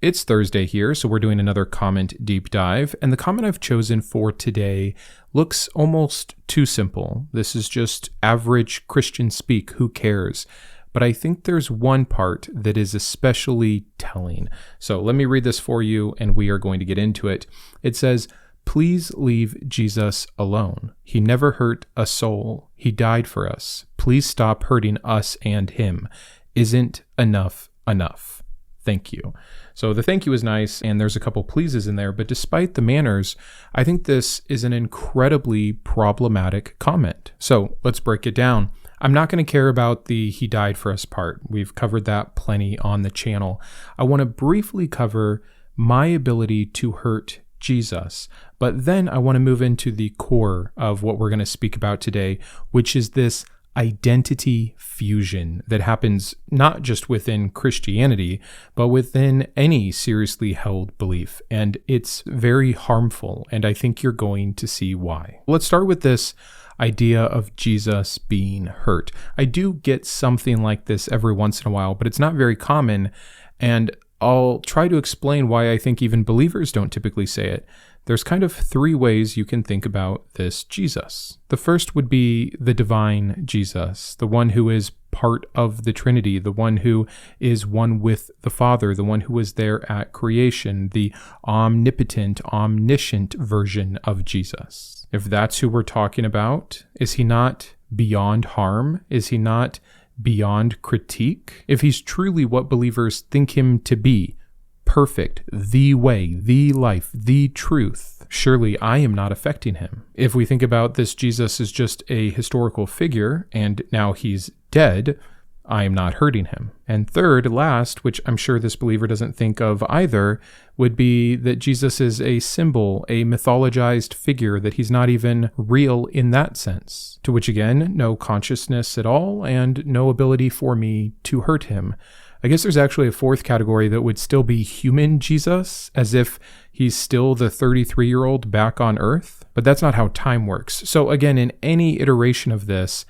It's Thursday here, so we're doing another comment deep dive, and the comment I've chosen for today looks almost too simple. This is just average Christian speak, who cares? But I think there's one part that is especially telling. So let me read this for you, and we are going to get into it. It says, "Please leave Jesus alone. He never hurt a soul. He died for us. Please stop hurting us and him. Isn't enough enough? Thank you." So the thank you is nice, and there's a couple pleases in there, but despite the manners, I think this is an incredibly problematic comment. So let's break it down. I'm not going to care about the "he died for us" part. We've covered that plenty on the channel. I want to briefly cover my ability to hurt Jesus, but then I want to move into the core of what we're going to speak about today, which is this identity fusion that happens not just within Christianity, but within any seriously held belief. And it's very harmful, and I think you're going to see why. Let's start with this idea of Jesus being hurt. I do get something like this every once in a while, but it's not very common, and I'll try to explain why I think even believers don't typically say it. There's kind of three ways you can think about this Jesus. The first would be the divine Jesus, the one who is part of the Trinity, the one who is one with the Father, the one who was there at creation, the omnipotent, omniscient version of Jesus. If that's who we're talking about, is he not beyond harm? Is he not beyond critique? If he's truly what believers think him to be, perfect, the way, the life, the truth, surely I am not affecting him. If we think about this Jesus as just a historical figure, and now he's dead, I am not hurting him. And third, last, which I'm sure this believer doesn't think of either, would be that Jesus is a symbol, a mythologized figure, that he's not even real in that sense. To which again, no consciousness at all, and no ability for me to hurt him. I guess there's actually a fourth category that would still be human Jesus, as if he's still the 33-year-old back on Earth. But that's not how time works. So again, in any iteration of this,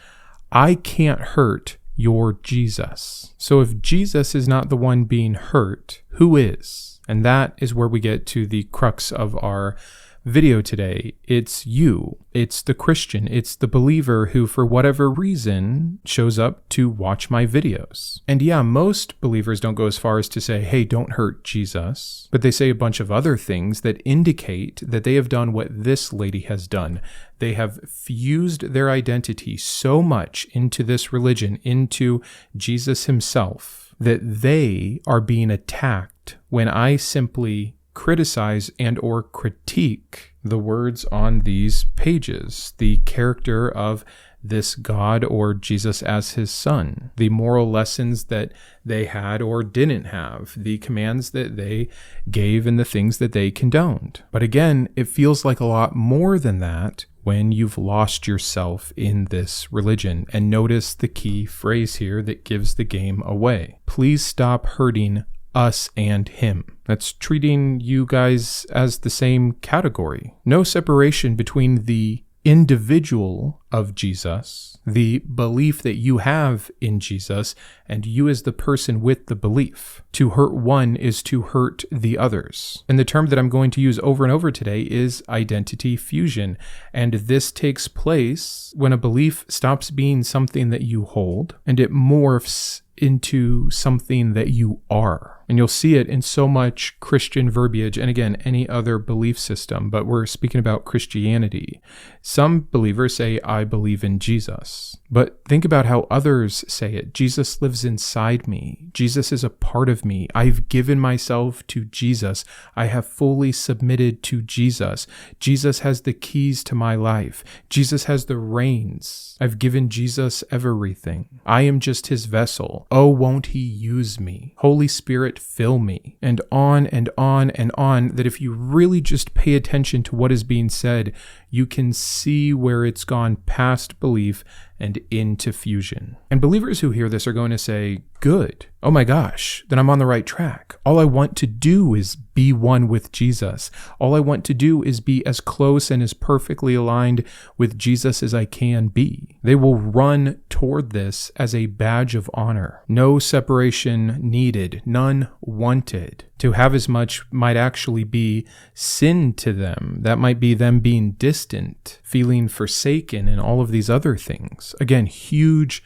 I can't hurt your Jesus. So if Jesus is not the one being hurt, who is? And that is where we get to the crux of our video today. It's you. It's the Christian. It's the believer who, for whatever reason, shows up to watch my videos. And yeah, most believers don't go as far as to say, hey, don't hurt Jesus. But they say a bunch of other things that indicate that they have done what this lady has done. They have fused their identity so much into this religion, into Jesus himself, that they are being attacked when I simply criticize and or critique the words on these pages, the character of this God or Jesus as his son, the moral lessons that they had or didn't have, the commands that they gave and the things that they condoned. But again, it feels like a lot more than that when you've lost yourself in this religion. And notice the key phrase here that gives the game away. Please stop hurting us and him. That's treating you guys as the same category. No separation between the individual of Jesus, the belief that you have in Jesus, and you as the person with the belief. To hurt one is to hurt the others. And the term that I'm going to use over and over today is identity fusion. And this takes place when a belief stops being something that you hold and it morphs into something that you are. And you'll see it in so much Christian verbiage, and again, any other belief system, but we're speaking about Christianity. Some believers say, I believe in Jesus. But think about how others say it. Jesus lives inside me. Jesus is a part of me. I've given myself to Jesus. I have fully submitted to Jesus. Jesus has the keys to my life. Jesus has the reins. I've given Jesus everything. I am just his vessel. Oh, won't he use me? Holy Spirit, fill me. And on and on and on, that if you really just pay attention to what is being said, you can see where it's gone past belief and into fusion. And believers who hear this are going to say, good. Oh my gosh, then I'm on the right track. All I want to do is be one with Jesus. All I want to do is be as close and as perfectly aligned with Jesus as I can be. They will run toward this as a badge of honor. No separation needed, none wanted. To have as much might actually be sin to them. That might be them being distant, feeling forsaken, and all of these other things. Again, huge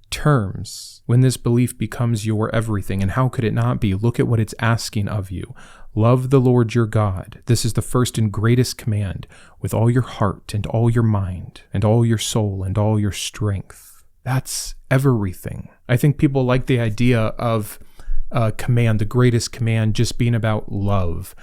terms when this belief becomes your everything. And how could it not be? Look at what it's asking of you. Love the Lord your God. This is the first and greatest command, with all your heart and all your mind and all your soul and all your strength. That's everything. I think people like the idea of command, the greatest command, just being about love.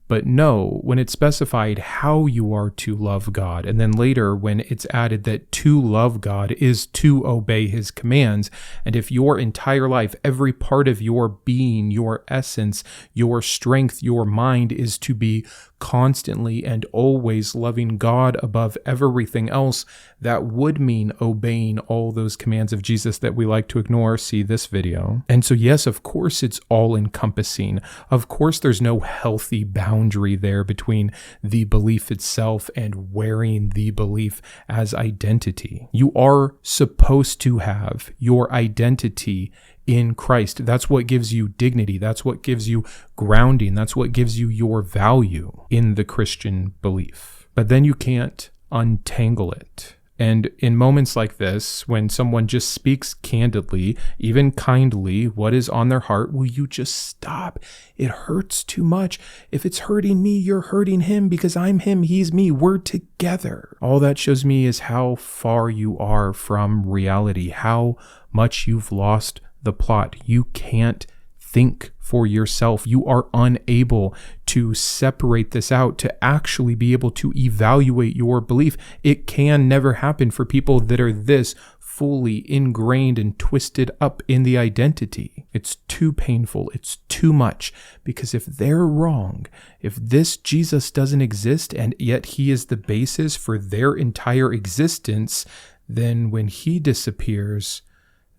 But no, when it's specified how you are to love God, and then later when it's added that to love God is to obey his commands, and if your entire life, every part of your being, your essence, your strength, your mind is to be constantly and always loving God above everything else, that would mean obeying all those commands of Jesus that we like to ignore. See this video. And so yes, of course it's all encompassing. Of course there's no healthy boundary there between the belief itself and wearing the belief as identity. You are supposed to have your identity in Christ. That's what gives you dignity. That's what gives you grounding. That's what gives you your value in the Christian belief. But then you can't untangle it. And in moments like this, when someone just speaks candidly, even kindly, what is on their heart, will you just stop? It hurts too much. If it's hurting me, you're hurting him, because I'm him, he's me, we're together. All that shows me is how far you are from reality, how much you've lost the plot. You can't think for yourself. You are unable to separate this out, to actually be able to evaluate your belief. It can never happen for people that are this fully ingrained and twisted up in the identity. It's too painful. It's too much, because if they're wrong, if this Jesus doesn't exist and yet he is the basis for their entire existence, then when he disappears,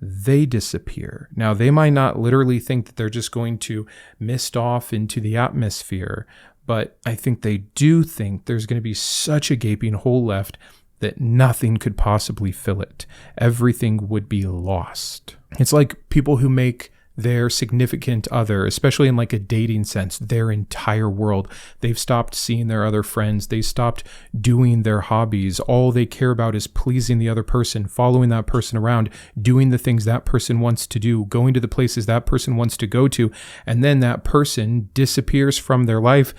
they disappear. Now, they might not literally think that they're just going to mist off into the atmosphere, but I think they do think there's going to be such a gaping hole left that nothing could possibly fill it. Everything would be lost. It's like people who make their significant other, especially in like a dating sense, their entire world. They've stopped seeing their other friends. They stopped doing their hobbies. All they care about is pleasing the other person, following that person around, doing the things that person wants to do, going to the places that person wants to go to. And then that person disappears from their life.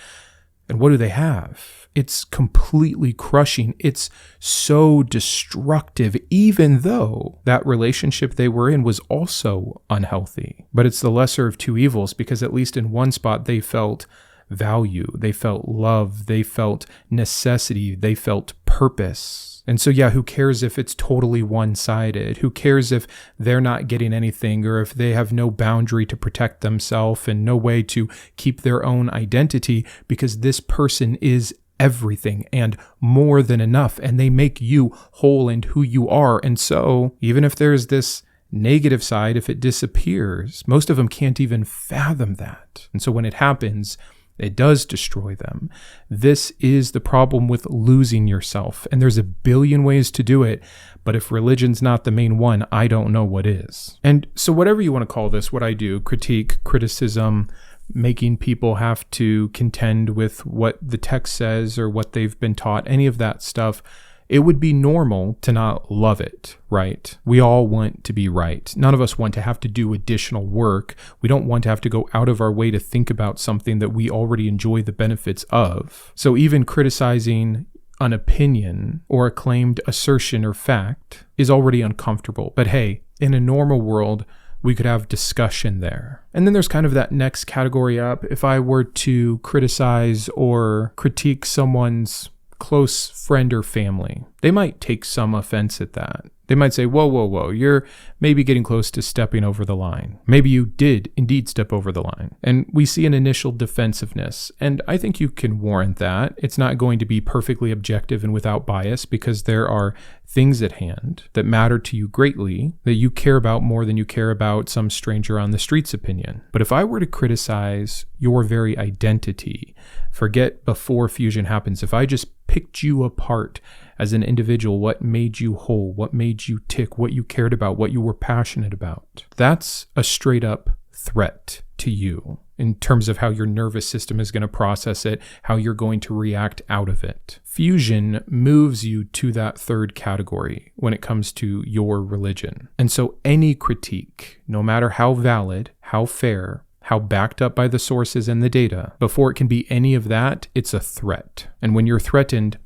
And what do they have? It's completely crushing. It's so destructive, even though that relationship they were in was also unhealthy. But it's the lesser of two evils, because at least in one spot they felt value, they felt love, they felt necessity, they felt purpose. And so, yeah, who cares if it's totally one-sided? Who cares if they're not getting anything, or if they have no boundary to protect themselves and no way to keep their own identity, because this person is everything and more than enough, and they make you whole and who you are. And so even if there's this negative side, if it disappears, most of them can't even fathom that. And so when it happens, it does destroy them. This is the problem with losing yourself. And there's a billion ways to do it. But if religion's not the main one, I don't know what is. And so whatever you want to call this, what I do, critique, criticism, making people have to contend with what the text says or what they've been taught, any of that stuff, it would be normal to not love it, right? We all want to be right. None of us want to have to do additional work. We don't want to have to go out of our way to think about something that we already enjoy the benefits of. So even criticizing an opinion or a claimed assertion or fact is already uncomfortable. But hey, in a normal world, we could have discussion there. And then there's kind of that next category up. If I were to criticize or critique someone's close friend or family, they might take some offense at that. They might say, whoa, you're maybe getting close to stepping over the line. Maybe you did indeed step over the line. And we see an initial defensiveness. And I think you can warrant that. It's not going to be perfectly objective and without bias, because there are things at hand that matter to you greatly, that you care about more than you care about some stranger on the street's opinion. But if I were to criticize your very identity, forget before fusion happens, if I just picked you apart as an individual, what made you whole, what made you tick, what you cared about, what you were passionate about, that's a straight up threat to you in terms of how your nervous system is going to process it, how you're going to react out of it. Fusion moves you to that third category when it comes to your religion. And so any critique, no matter how valid, how fair, how backed up by the sources and the data, before it can be any of that, it's a threat. And when you're threatened,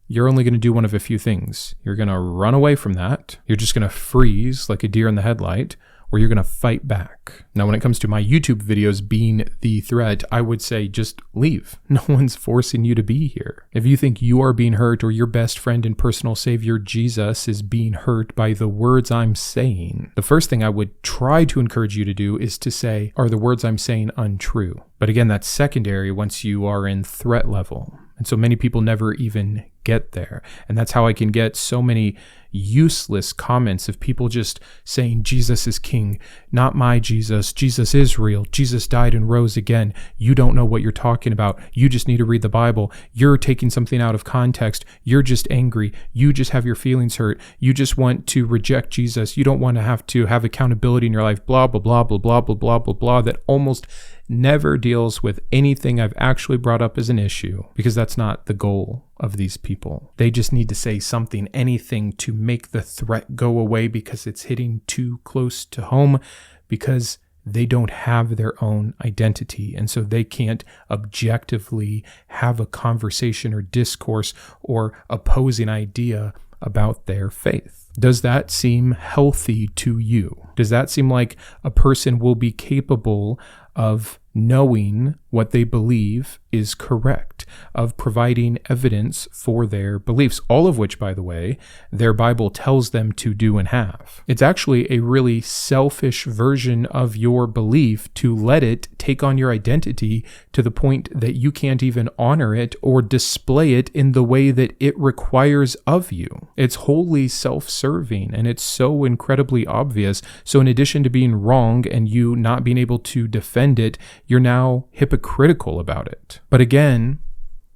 you're only going to do one of a few things. You're going to run away from that. You're just going to freeze like a deer in the headlight, or you're going to fight back. Now, when it comes to my YouTube videos being the threat, I would say just leave. No one's forcing you to be here. If you think you are being hurt, or your best friend and personal savior, Jesus, is being hurt by the words I'm saying, the first thing I would try to encourage you to do is to say, are the words I'm saying untrue? But again, that's secondary once you are in threat level. And so many people never even get there. And that's how I can get so many useless comments of people just saying, Jesus is king, not my Jesus. Jesus is real. Jesus died and rose again. You don't know what you're talking about. You just need to read the Bible. You're taking something out of context. You're just angry. You just have your feelings hurt. You just want to reject Jesus. You don't want to have accountability in your life. Blah, blah, blah, blah, blah, blah, blah, blah, blah. That almost never deals with anything I've actually brought up as an issue, because that's not the goal of these people. They just need to say something, anything, to make the threat go away, because it's hitting too close to home, because they don't have their own identity. And so they can't objectively have a conversation or discourse or opposing idea about their faith. Does that seem healthy to you? Does that seem like a person will be capable of knowing what they believe is correct, of providing evidence for their beliefs, all of which, by the way, their Bible tells them to do and have? It's actually a really selfish version of your belief to let it take on your identity to the point that you can't even honor it or display it in the way that it requires of you. It's wholly self-serving, and it's so incredibly obvious. So in addition to being wrong and you not being able to defend it, you're now hypocritical about it. But again,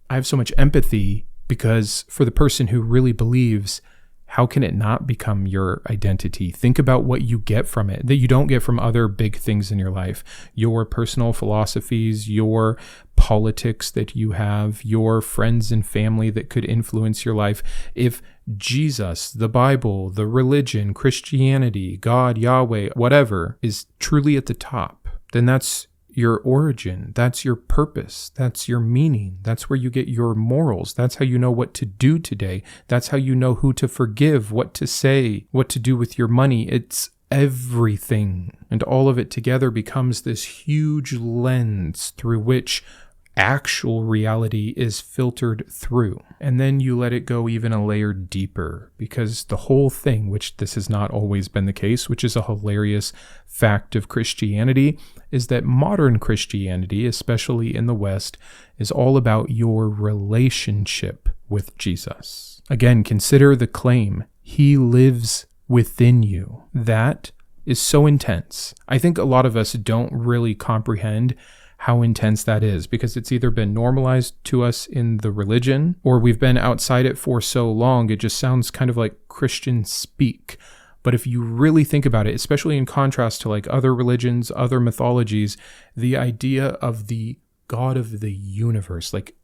I have so much empathy, because for the person who really believes, how can it not become your identity? Think about what you get from it that you don't get from other big things in your life. Your personal philosophies, your politics that you have, your friends and family that could influence your life. If Jesus, the Bible, the religion, Christianity, God, Yahweh, whatever, is truly at the top, then that's your origin, that's your purpose, that's your meaning, that's where you get your morals, that's how you know what to do today, that's how you know who to forgive, what to say, what to do with your money. It's everything, and all of it together becomes this huge lens through which actual reality is filtered through. And then you let it go even a layer deeper, because the whole thing, which this has not always been the case, which is a hilarious fact of Christianity, is that modern Christianity, especially in the West, is all about your relationship with Jesus. Again, consider the claim, he lives within you. That is so intense. I think a lot of us don't really comprehend how intense that is, because it's either been normalized to us in the religion, or we've been outside it for so long, it just sounds kind of like Christian speak. But if you really think about it, especially in contrast to like other religions, other mythologies, the idea of the God of the universe, like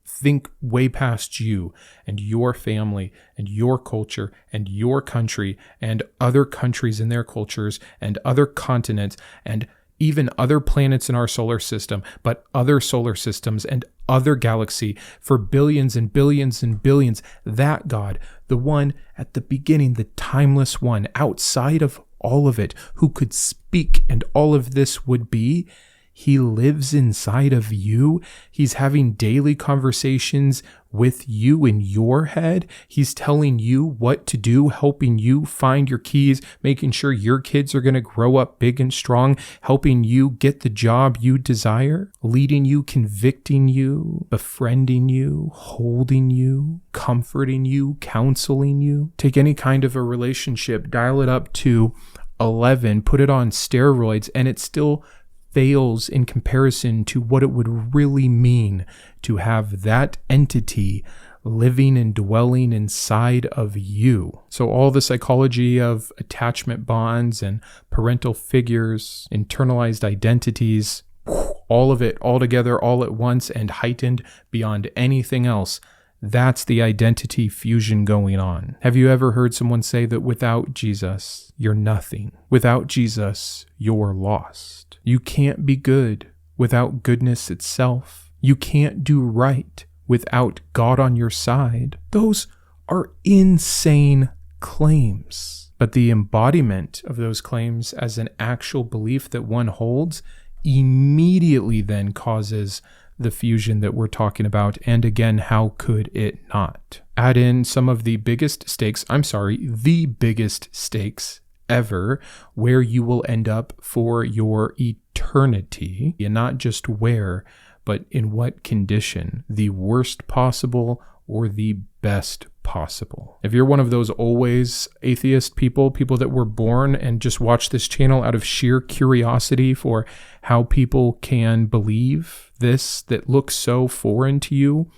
think way past you and your family and your culture and your country and other countries and their cultures and other continents and even other planets in our solar system, but other solar systems and other galaxy for billions and billions and billions. That God, the one at the beginning, the timeless one, outside of all of it, who could speak and all of this would be, He lives inside of you. He's having daily conversations with you in your head. He's telling you what to do, helping you find your keys, making sure your kids are going to grow up big and strong, helping you get the job you desire, leading you, convicting you, befriending you, holding you, comforting you, counseling you. Take any kind of a relationship, dial it up to 11, put it on steroids, and it still fails in comparison to what it would really mean to have that entity living and dwelling inside of you. So all the psychology of attachment bonds and parental figures, internalized identities, all of it all together, all at once, and heightened beyond anything else. That's the identity fusion going on. Have you ever heard someone say that without Jesus, you're nothing? Without Jesus, you're lost. You can't be good without goodness itself. You can't do right without God on your side. Those are insane claims. But the embodiment of those claims as an actual belief that one holds immediately then causes the fusion that we're talking about. And again, how could it not? Add in some of the biggest stakes ever, where you will end up for your eternity, and not just where, but in what condition, the worst possible or the best possible. If you're one of those always atheist people that were born and just watch this channel out of sheer curiosity for how people can believe this that looks so foreign to you,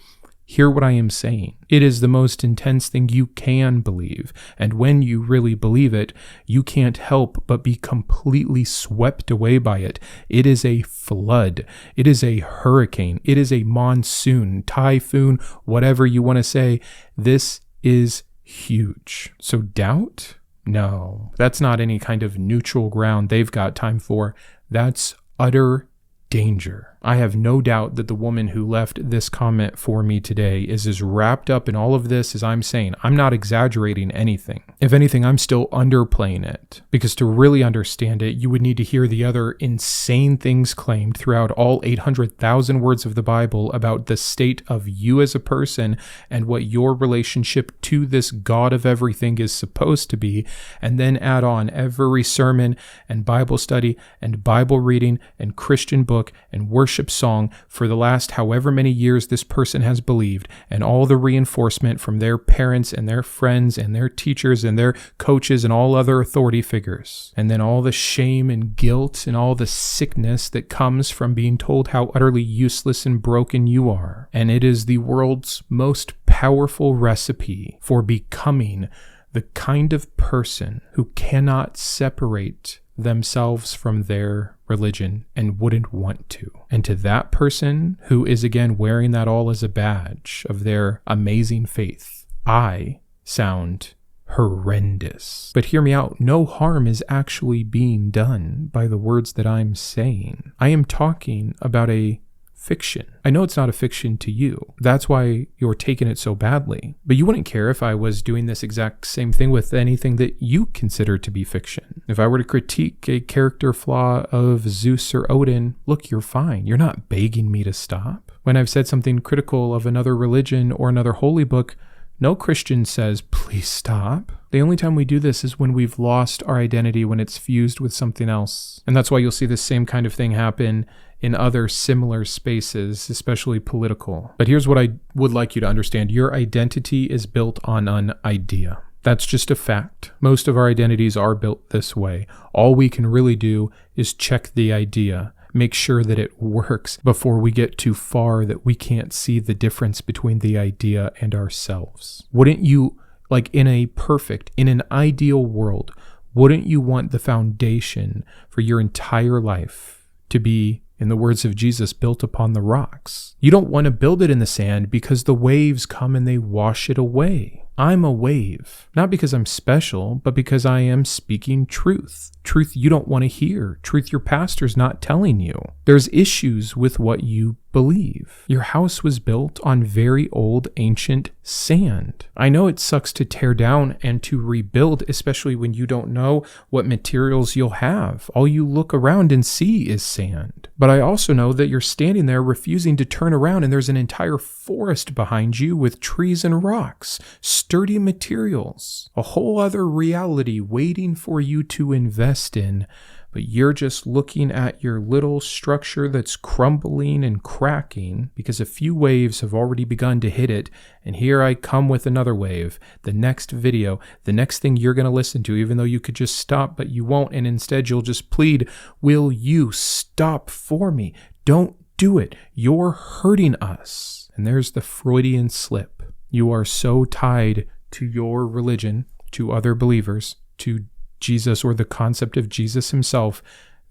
hear what I am saying. It is the most intense thing you can believe. And when you really believe it, you can't help but be completely swept away by it. It is a flood. It is a hurricane. It is a monsoon, typhoon, whatever you want to say. This is huge. So doubt? No, that's not any kind of neutral ground they've got time for. That's utter danger. I have no doubt that the woman who left this comment for me today is as wrapped up in all of this as I'm saying. I'm not exaggerating anything. If anything, I'm still underplaying it, because to really understand it, you would need to hear the other insane things claimed throughout all 800,000 words of the Bible about the state of you as a person and what your relationship to this God of everything is supposed to be, and then add on every sermon and Bible study and Bible reading and Christian book and worship song for the last however many years this person has believed, and all the reinforcement from their parents and their friends and their teachers and their coaches and all other authority figures, and then all the shame and guilt and all the sickness that comes from being told how utterly useless and broken you are. And it is the world's most powerful recipe for becoming the kind of person who cannot separate themselves from their religion and wouldn't want to. And to that person who is again wearing that all as a badge of their amazing faith, I sound horrendous. But hear me out. No harm is actually being done by the words that I'm saying. I am talking about a fiction. I know it's not a fiction to you. That's why you're taking it so badly. But you wouldn't care if I was doing this exact same thing with anything that you consider to be fiction. If I were to critique a character flaw of Zeus or Odin, look, you're fine. You're not begging me to stop. When I've said something critical of another religion or another holy book, no Christian says, please stop. The only time we do this is when we've lost our identity, when it's fused with something else. And that's why you'll see this same kind of thing happen in other similar spaces, especially political. But here's what I would like you to understand. Your identity is built on an idea. That's just a fact. Most of our identities are built this way. All we can really do is check the idea, make sure that it works before we get too far that we can't see the difference between the idea and ourselves. Wouldn't you, like in an ideal world, wouldn't you want the foundation for your entire life to be, in the words of Jesus, built upon the rocks? You don't want to build it in the sand because the waves come and they wash it away. I'm a wave, not because I'm special, but because I am speaking truth. Truth you don't want to hear. Truth your pastor's not telling you. There's issues with what you believe. Your house was built on very old, ancient sand. I know it sucks to tear down and to rebuild, especially when you don't know what materials you'll have. All you look around and see is sand. But I also know that you're standing there refusing to turn around and there's an entire forest behind you with trees and rocks, sturdy materials, a whole other reality waiting for you to invest in. But you're just looking at your little structure that's crumbling and cracking because a few waves have already begun to hit it. And here I come with another wave. The next video, the next thing you're going to listen to, even though you could just stop, but you won't. And instead you'll just plead, will you stop for me? Don't do it. You're hurting us. And there's the Freudian slip. You are so tied to your religion, to other believers, to Jesus or the concept of Jesus himself,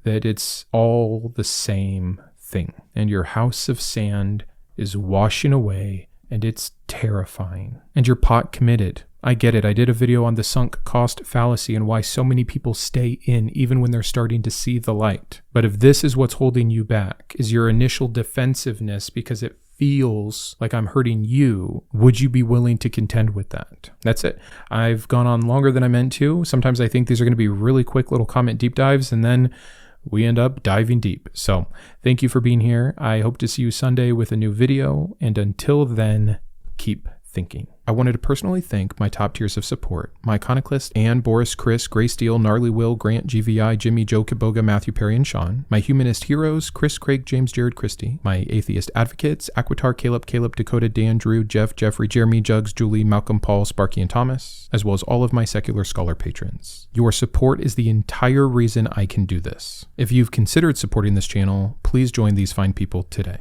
that it's all the same thing. And your house of sand is washing away, and it's terrifying. And you're pot committed. I get it. I did a video on the sunk cost fallacy and why so many people stay in even when they're starting to see the light. But if this is what's holding you back, is your initial defensiveness because it feels like I'm hurting you, would you be willing to contend with that? That's it. I've gone on longer than I meant to. Sometimes I think these are going to be really quick little comment deep dives, and then we end up diving deep. So thank you for being here. I hope to see you Sunday with a new video. And until then, keep thinking. I wanted to personally thank my top tiers of support, my Iconoclast, Anne, Boris, Chris, Greysteel, Gnarlywill, Grant, GVI, Jimmy, Joe, Kitboga, Matthew, Perry, and Shawn, my Humanist heroes, Chris, Craig, James, Jarrod, Kristi, my Atheist advocates, Aquitar, Caleb, Dakota, Dan, Drew, Jeff, Jeffrey, Jeremy, Jugs, Julie, Malcolm, Paul, Sparky, and Thomas, as well as all of my secular scholar patrons. Your support is the entire reason I can do this. If you've considered supporting this channel, please join these fine people today.